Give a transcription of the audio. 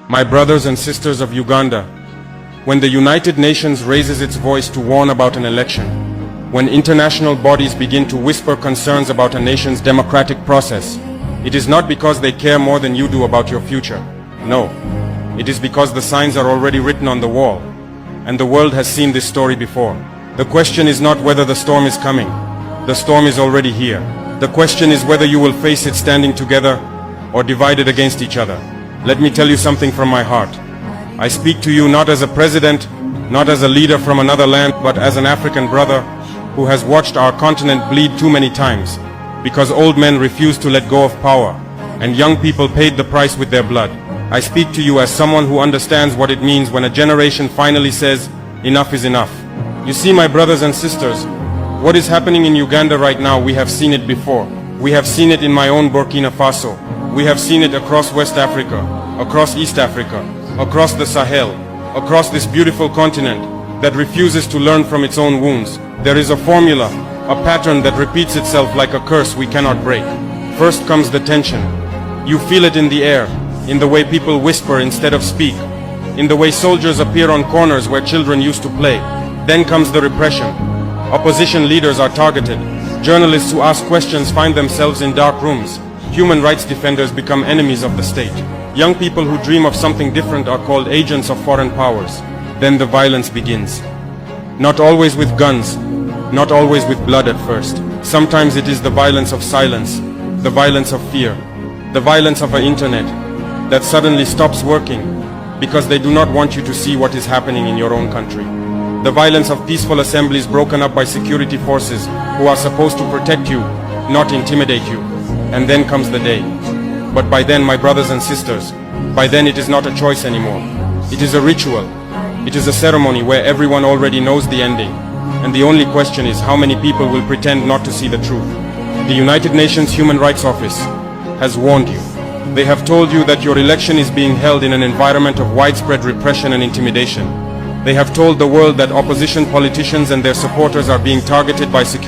My brothers and sisters of Uganda, when the United Nations raises its voice to warn about an election, when international bodies begin to whisper concerns about a nation's democratic process, it is not because they care more than you do about your future. No, it is because the signs are already written on the wall, and the world has seen this story before. The question is not whether the storm is coming. The storm is already here. The question is whether you will face it standing together or divided against each other. Let me tell you something from my heart. I speak to you not as a president, not as a leader from another land, but as an African brother who has watched our continent bleed too many times because old men refused to let go of power and young people paid the price with their blood. I speak to you as someone who understands what it means when a generation finally says, enough is enough. You see, my brothers and sisters, what is happening in Uganda right now, we have seen it before. We have seen it in my own Burkina Faso. We have seen it across West Africa, across East Africa, across the Sahel, across this beautiful continent that refuses to learn from its own wounds. There is a formula, a pattern that repeats itself like a curse we cannot break. First comes the tension. You feel it in the air, in the way people whisper instead of speak, in the way soldiers appear on corners where children used to play. Then comes the repression. Opposition leaders are targeted. Journalists who ask questions find themselves in dark rooms. Human rights defenders become enemies of the state. Young people who dream of something different are called agents of foreign powers. Then the violence begins. Not always with guns, not always with blood at first. Sometimes it is the violence of silence, the violence of fear, the violence of an internet that suddenly stops working because they do not want you to see what is happening in your own country. The violence of peaceful assemblies broken up by security forces who are supposed to protect you, not intimidate you. And then comes the day. But by then, my brothers and sisters, by then it is not a choice anymore. It is a ritual. It is a ceremony where everyone already knows the ending. And the only question is how many people will pretend not to see the truth. The United Nations Human Rights Office has warned you. They have told you that your election is being held in an environment of widespread repression and intimidation. They have told the world that opposition politicians and their supporters are being targeted by security